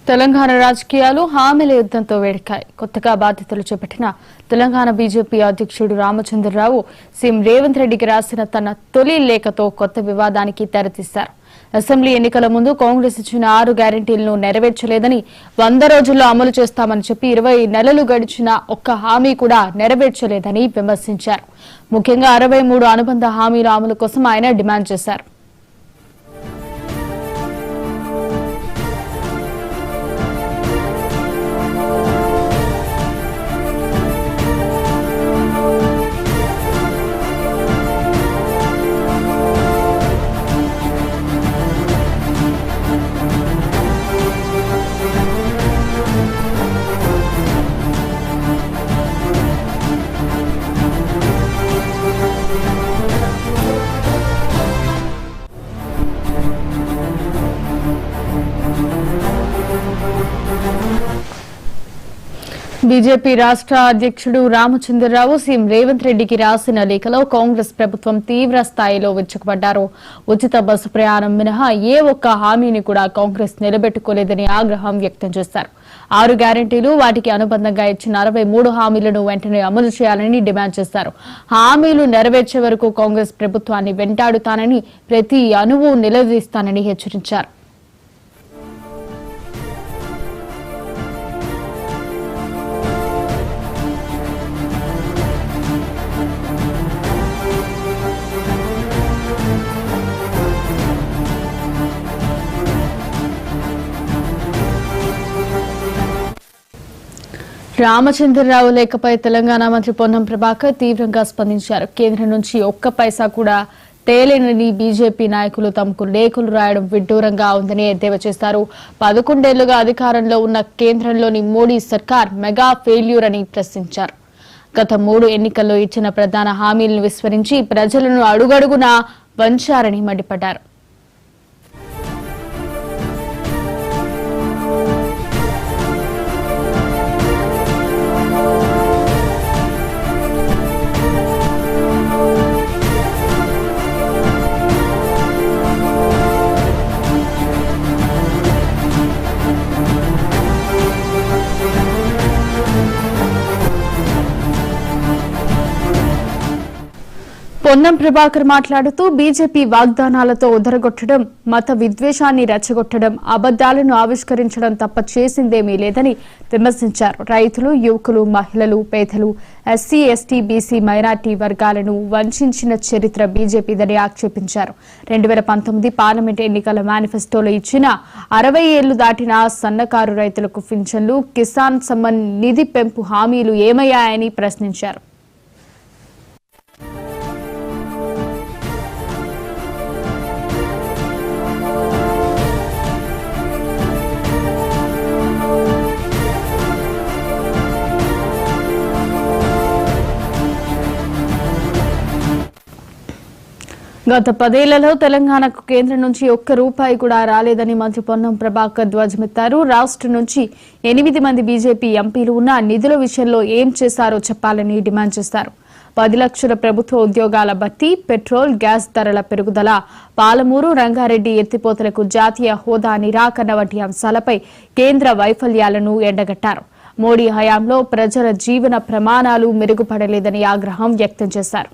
తెలంగాణ రాజకీయాలు హామీల యుద్ధంతో వేడికాయి. కొత్తగా బాధ్యతలు చేపట్టిన తెలంగాణ బీజేపీ అధ్యక్షుడు రామచంద్రరావు సీఎం రేవంత్ రెడ్డికి రాసిన తన తొలి లేఖతో కొత్త వివాదానికి తెరతీశారు. అసెంబ్లీ ఎన్నికల ముందు కాంగ్రెస్ ఇచ్చిన 6 గ్యారెంటీలను నెరవేర్చలేదని, 100 రోజుల్లో అమలు చేస్తామని చెప్పి 20 నెలలు గడిచినా ఒక్క హామీ కూడా నెరవేర్చలేదని విమర్శించారు. ముఖ్యంగా 63 అనుబంధ హామీల అమలు కోసం ఆయన డిమాండ్ చేశారు. బీజేపీ రాష్ట్ర అధ్యక్షుడు రామచంద్రరావు సీఎం రేవంత్ రెడ్డికి రాసిన లేఖలో కాంగ్రెస్ ప్రభుత్వం తీవ్ర స్థాయిలో విరుచుకుపడ్డారు. ఉచిత బస్సు ప్రయాణం మినహా ఏ ఒక్క హామీని కూడా కాంగ్రెస్ నిలబెట్టుకోలేదని ఆగ్రహం వ్యక్తం చేశారు. 6 గ్యారెంటీలు, వాటికి అనుబంధంగా ఇచ్చిన 63 హామీలను వెంటనే అమలు చేయాలని డిమాండ్ చేశారు. హామీలు నెరవేర్చే వరకు కాంగ్రెస్ ప్రభుత్వాన్ని వెంటాడుతానని, ప్రతి అణువు నిలదీస్తానని హెచ్చరించారు. రామచంద్రరావు లేఖపై తెలంగాణ మంత్రి పొన్నం ప్రభాకర్ తీవ్రంగా స్పందించారు. కేంద్రం నుంచి ఒక్క పైసా కూడా తేలేనని బీజేపీ నాయకులు తమకు లేఖలు రాయడం విడ్డూరంగా ఉందని ఎద్దేవా చేశారు. 11 ఏళ్లుగా అధికారంలో ఉన్న కేంద్రంలోని మోడీ సర్కార్ మెగా ఫెయిల్యూర్ అని ప్రశ్నించారు. గత 3 ఎన్నికల్లో ఇచ్చిన ప్రధాన హామీలను విస్మరించి ప్రజలను అడుగడుగునా వంచారని మండిపడ్డారు. పొన్నం ప్రభాకర్ మాట్లాడుతూ బీజేపీ వాగ్దానాలతో ఉదరగొట్టడం, మత విద్వేషాన్ని రెచ్చగొట్టడం, అబద్దాలను ఆవిష్కరించడం తప్ప చేసిందేమీ లేదని విమర్శించారు. రైతులు, యువకులు, మహిళలు, పేదలు, ఎస్సీ, ఎస్టీ, బీసీ, మైనార్టీ వర్గాలను వంచిన చరిత్ర బీజేపీదని ఆక్షేపించారు. 2019 పార్లమెంట్ ఎన్నికల మేనిఫెస్టోలో ఇచ్చిన 60 ఏళ్లు దాటిన సన్నకారు రైతులకు పింఛన్లు, కిసాన్ సమ్మాన్ నిధి పెంపు హామీలు ఏమయ్యాయని ప్రశ్నించారు. గత 10 ఏళ్లలో తెలంగాణకు కేంద్రం నుంచి ఒక్క రూపాయి కూడా రాలేదని మంత్రి పొన్నం ప్రభాకర్ ధ్వజమెత్తారు. రాష్ట్రం నుంచి 8 మంది బీజేపీ ఎంపీలు ఉన్న నిధుల విషయంలో ఏం చేశారో చెప్పాలని డిమాండ్ చేశారు. 10 లక్షల ప్రభుత్వ ఉద్యోగాల భర్తీ, పెట్రోల్, గ్యాస్ ధరల పెరుగుదల, పాలమూరు, రంగారెడ్డి ఎత్తిపోతలకు జాతీయ హోదా నిరాకరణ వంటి అంశాలపై కేంద్ర వైఫల్యాలను ఎండగట్టారు. మోడీ హయాంలో ప్రజల జీవన ప్రమాణాలు మెరుగుపడలేదని ఆగ్రహం వ్యక్తం చేశారు.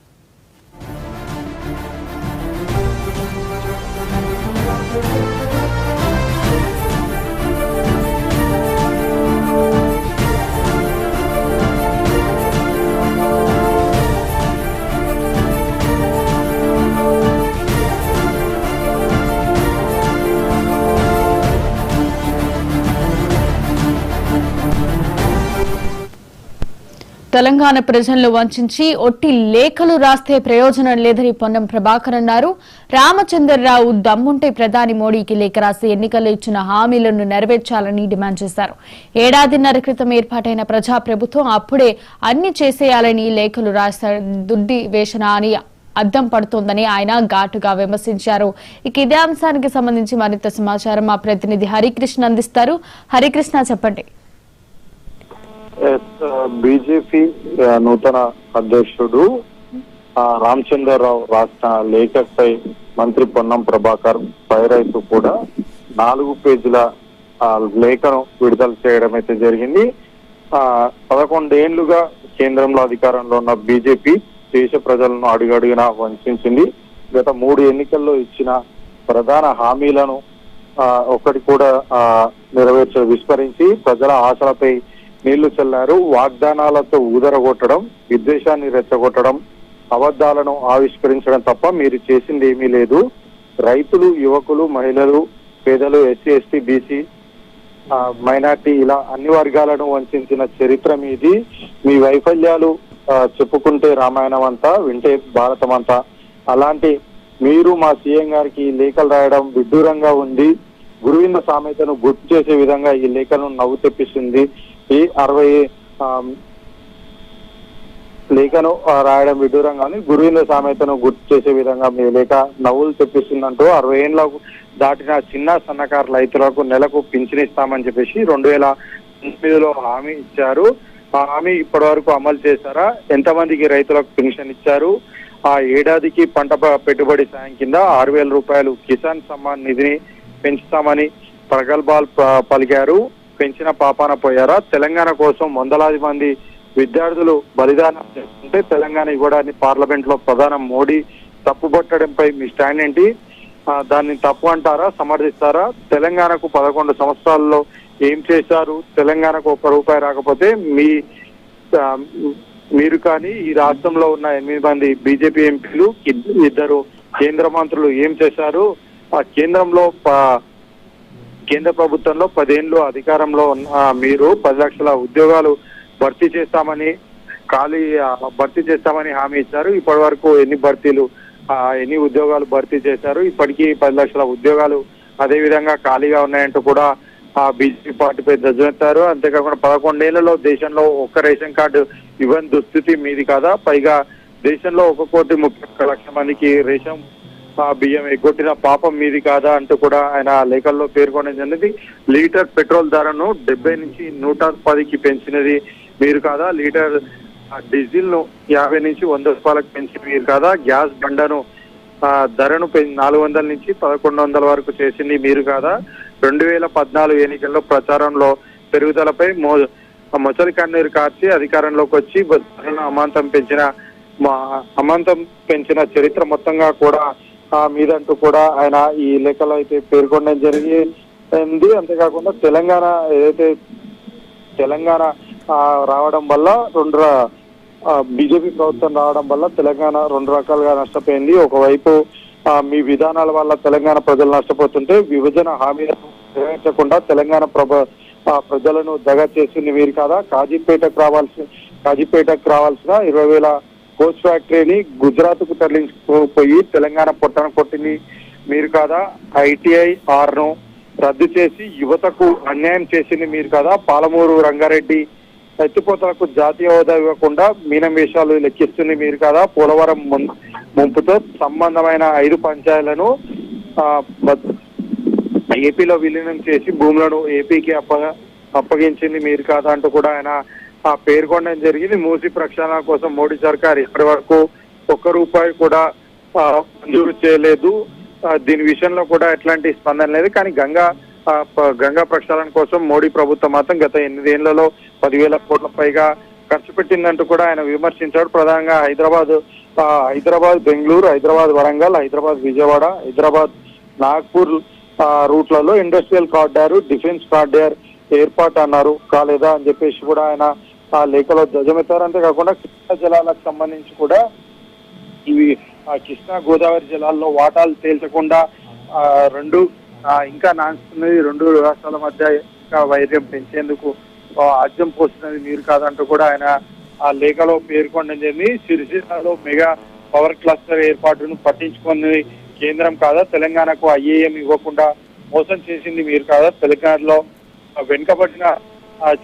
తెలంగాణ ప్రజలను వంచి ఒట్టి లేఖలు రాస్తే ప్రయోజనం లేదని పొన్నం ప్రభాకర్ అన్నారు. రామచంద్రరావు దమ్ముంటే ప్రధాని మోడీకి లేఖ రాసి ఎన్నికల్లో ఇచ్చిన హామీలను నెరవేర్చాలని డిమాండ్ చేశారు. 1.5 ఏళ్ల క్రితం ఏర్పాటైన ప్రజాప్రభుత్వం అప్పుడే అన్ని చేసేయాలని లేఖలు రాస్తే దుడ్డి వేషణ అని అద్దం పడుతోందని ఆయన ఘాటుగా విమర్శించారు. ఇక ఇదే అంశానికి సంబంధించి మరింత సమాచారం మా ప్రతినిధి హరికృష్ణ అందిస్తారు. హరికృష్ణ, చెప్పండి. బీజేపీ నూతన అధ్యక్షుడు రామచంద్రరావు రాసిన లేఖపై మంత్రి పొన్నం ప్రభాకర్ ఫైర్ అవుతూ కూడా 4 పేజీల లేఖను విడుదల చేయడం అయితే జరిగింది. 11 ఏళ్లుగా కేంద్రంలో అధికారంలో ఉన్న బీజేపీ దేశ ప్రజలను అడుగడుగునా వంచింది. గత 3 ఎన్నికల్లో ఇచ్చిన ప్రధాన హామీలను ఒకటి కూడా విస్మరించి ప్రజల ఆశలపై నీళ్లు చల్లారు. వాగ్దానాలతో ఊదరగొట్టడం, విద్వేషాన్ని రెచ్చగొట్టడం, అబద్ధాలను ఆవిష్కరించడం తప్ప మీరు చేసింది ఏమీ లేదు. రైతులు, యువకులు, మహిళలు, పేదలు, ఎస్సీ, ఎస్టీ, బీసీ, మైనార్టీ ఇలా అన్ని వర్గాలను వంచిన చరిత్ర మీది. మీ వైఫల్యాలు చెప్పుకుంటే రామాయణం అంతా, వింటే భారతం అంతా. అలాంటి మీరు మా సీఎం గారికి ఈ లేఖలు రాయడం విడ్డూరంగా ఉంది. గురువింద సామెతను గుర్తు చేసే విధంగా ఈ లేఖను నవ్వు తెప్పిస్తుంది. ఈ 60 లేఖను రాయడం విడ్డూరంగానే గురువింద సామెతను గుర్తు చేసే విధంగా మీ లేఖ నవ్వులు తెప్పిస్తుందంటూ 60 ఏళ్లకు దాటిన చిన్న సన్నకారు రైతులకు నెలకు పింఛన్ ఇస్తామని చెప్పేసి 2009లో హామీ ఇచ్చారు. ఆ హామీ ఇప్పటి వరకు అమలు చేశారా? ఎంతమందికి రైతులకు పెన్షన్ ఇచ్చారు? ఆ ఏడాదికి పంట పెట్టుబడి సాయం కింద 6,000 రూపాయలు కిసాన్ సమ్మాన్ నిధిని పెంచుతామని ప్రగల్భాలు పలికారు. పెంచిన పాపాన పోయారా? తెలంగాణ కోసం వందలాది మంది విద్యార్థులు బలిదానం చేస్తుంటే తెలంగాణ ఇవ్వడాన్ని పార్లమెంట్ లో ప్రధాని మోడీ తప్పుపట్టడంపై మీ స్టాండ్ ఏంటి? దాన్ని తప్పు అంటారా? సమర్థిస్తారా? తెలంగాణకు 11 సంవత్సరాల్లో ఏం చేశారు? తెలంగాణకు 1 రూపాయి రాకపోతే మీరు కానీ ఈ రాష్ట్రంలో ఉన్న 8 మంది బీజేపీ ఎంపీలు, 2 కేంద్ర మంత్రులు ఏం చేశారు? ఆ కేంద్ర ప్రభుత్వంలో 10 ఏళ్ళు అధికారంలో ఉన్న మీరు 10 లక్షల ఉద్యోగాలు భర్తీ చేస్తామని హామీ ఇచ్చారు. ఇప్పటి వరకు ఎన్ని ఉద్యోగాలు భర్తీ చేశారు? ఇప్పటికీ 10 లక్షల ఉద్యోగాలు అదే విధంగా ఖాళీగా ఉన్నాయంటూ కూడా బీజేపీ పార్టీపై ధ్వజమెత్తారు. అంతేకాకుండా 11 ఏళ్లలో దేశంలో ఒక్క రేషన్ కార్డు ఇవ్వని దుస్థితి మీది కాదా? పైగా దేశంలో 1,30,00,000 మందికి రేషన్ బియ్యం ఎగ్గొట్టిన పాపం మీది కాదా అంటూ కూడా ఆయన లేఖల్లో పేర్కొనడం జరిగింది. లీటర్ పెట్రోల్ ధరను 70 నుంచి 110కి పెంచినది మీరు కాదా? లీటర్ డీజిల్ ను 50 నుంచి 100 రూపాయలకు పెంచి మీరు కాదా? గ్యాస్ బండను ధరను 400 నుంచి 1,100 వరకు చేసింది మీరు కాదా? 2014 ఎన్నికల్లో ప్రచారంలో పెరుగుదలపై మొసలి కన్నీరు కార్చి అధికారంలోకి వచ్చి అమాంతం పెంచిన చరిత్ర మొత్తంగా కూడా మీదంటూ కూడా ఆయన ఈ లేఖలో అయితే పేర్కొనడం జరిగింది. అంతేకాకుండా తెలంగాణ రావడం వల్ల బీజేపీ ప్రభుత్వం రావడం వల్ల తెలంగాణ 2 రకాలుగా నష్టపోయింది. ఒకవైపు మీ విధానాల వల్ల తెలంగాణ ప్రజలు నష్టపోతుంటే విభజన హామీలను నెరవేర్చకుండా తెలంగాణ ప్రజలను దగా చేసింది మీరు కాదా? కాజీపేటకు రావాల్సిన 20,000 కోచ్ ఫ్యాక్టరీని గుజరాత్ కు తరలించుకుపోయి తెలంగాణ పొట్టన కొట్టింది మీరు కాదా? ITI-R ను రద్దు చేసి యువతకు అన్యాయం చేసింది మీరు కాదా? పాలమూరు రంగారెడ్డి ఎత్తిపోతలకు జాతీయ హోదా ఇవ్వకుండా మీనం వేషాలు లెక్కిస్తుంది మీరు కాదా? పోలవరం ముంపుతో సంబంధమైన 5 పంచాయతీలను ఏపీలో విలీనం చేసి భూములను ఏపీకి అప్పగించింది మీరు కాదా అంటూ కూడా ఆయన పేర్కొనడం జరిగింది. మూసి ప్రక్షాళన కోసం మోడీ సర్కార్ ఇప్పటి వరకు 1 రూపాయి కూడా మంజూరు చేయలేదు. దీని విషయంలో కూడా ఎట్లాంటి స్పందన లేదు. కానీ గంగా ప్రక్షాళన కోసం మోడీ ప్రభుత్వం మాత్రం గత 8 ఏళ్లలో 10,000 కోట్ల పైగా ఖర్చు పెట్టిందంటూ కూడా ఆయన విమర్శించాడు. ప్రధానంగా హైదరాబాద్ బెంగళూరు, హైదరాబాద్ వరంగల్, హైదరాబాద్ విజయవాడ, హైదరాబాద్ నాగ్పూర్ రూట్లలో ఇండస్ట్రియల్ కారిడార్, డిఫెన్స్ కారిడార్ ఏర్పాటు అన్నారు, కాలేదా అని చెప్పేసి కూడా ఆయన ఆ లేఖలో ధ్వజమెత్తారు. అంతేకాకుండా కృష్ణా జలాలకు సంబంధించి కూడా ఇవి కృష్ణా గోదావరి జలాల్లో వాటాలు తేల్చకుండా ఇంకా నాన్స్తున్నది 2 రాష్ట్రాల మధ్య ఇంకా వైర్యం పెంచేందుకు ఆజ్యం పోస్తున్నది మీరు కాదంటూ కూడా ఆయన ఆ లేఖలో పేర్కొనడం జరిగింది. సిరిసిల్లలో మెగా పవర్ క్లస్టర్ ఏర్పాటును పట్టించుకున్నది కేంద్రం కాదా? తెలంగాణకు IAM ఇవ్వకుండా మోసం చేసింది మీరు కాదా? తెలంగాణలో వెనుకబడిన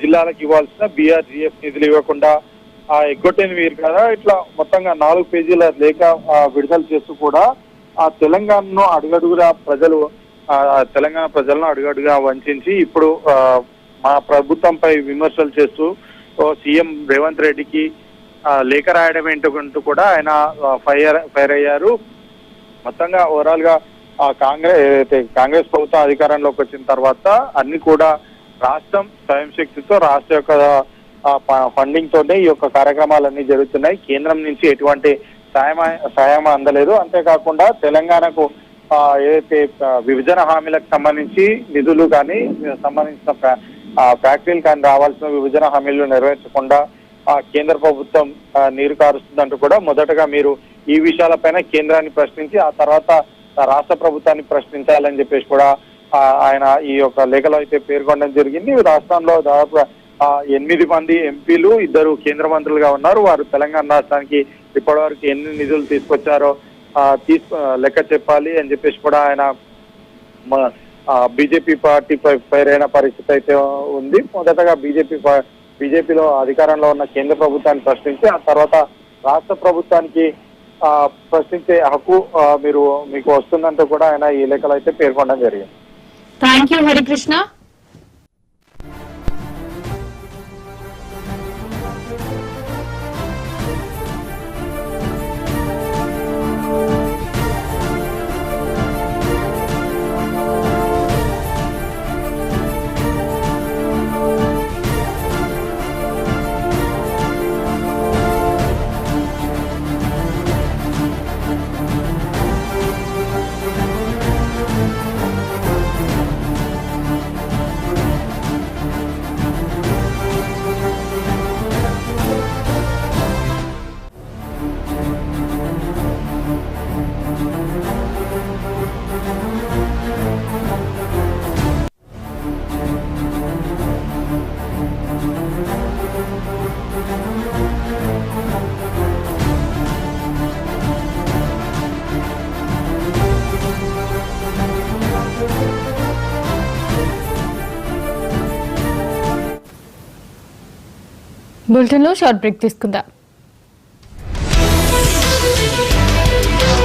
జిల్లాలకు ఇవ్వాల్సిన BRGF నిధులు ఇవ్వకుండా ఎగ్గొట్టింది మీరు కదా? ఇట్లా మొత్తంగా 4 పేజీల లేఖ విడుదల చేస్తూ కూడా ఆ తెలంగాణను తెలంగాణ ప్రజలను అడుగడుగా వంచి ఇప్పుడు మా ప్రభుత్వంపై విమర్శలు చేస్తూ సీఎం రేవంత్ రెడ్డికి లేఖ రాయడం ఏంటంటూ కూడా ఆయన ఫైర్ అయ్యారు. మొత్తంగా ఓవరాల్ గా కాంగ్రెస్ ప్రభుత్వం అధికారంలోకి వచ్చిన తర్వాత అన్ని కూడా రాష్ట్రం స్వయం శక్తితో రాష్ట్ర యొక్క ఫండింగ్ తోనే ఈ యొక్క కార్యక్రమాలన్నీ జరుగుతున్నాయి. కేంద్రం నుంచి ఎటువంటి సాయం అందలేదు. అంతేకాకుండా తెలంగాణకు ఏదైతే విభజన హామీలకు సంబంధించి నిధులు కానీ సంబంధించిన ఫ్యాక్టరీలు కానీ రావాల్సిన విభజన హామీలు నెరవేర్చకుండా కేంద్ర ప్రభుత్వం నీరు కారుస్తుందంటూ కూడా మొదటగా మీరు ఈ విషయాలపైన కేంద్రాన్ని ప్రశ్నించి ఆ తర్వాత రాష్ట్ర ప్రభుత్వాన్ని ప్రశ్నించాలని చెప్పేసి కూడా ఆయన ఈ యొక్క లేఖలో అయితే పేర్కొనడం జరిగింది. రాష్ట్రంలో దాదాపు 8 మంది ఎంపీలు 2 కేంద్ర మంత్రులుగా ఉన్నారు. వారు తెలంగాణ రాష్ట్రానికి ఇప్పటివరకు ఎన్ని నిధులు తీసుకొచ్చారో లెక్క చెప్పాలి అని చెప్పేసి కూడా ఆయన బీజేపీ పార్టీపై ఫైర్ అయిన పరిస్థితి అయితే ఉంది. మొదటగా బీజేపీలో అధికారంలో ఉన్న కేంద్ర ప్రభుత్వాన్ని ప్రశ్నించి ఆ తర్వాత రాష్ట్ర ప్రభుత్వానికి ప్రశ్నించే హక్కు మీకు వస్తుందంటూ కూడా ఆయన ఈ లేఖలో అయితే పేర్కొనడం జరిగింది. Thank you Harikrishna. బులెటిన్లో షార్ట్ బ్రేక్ తీసుకుందాం.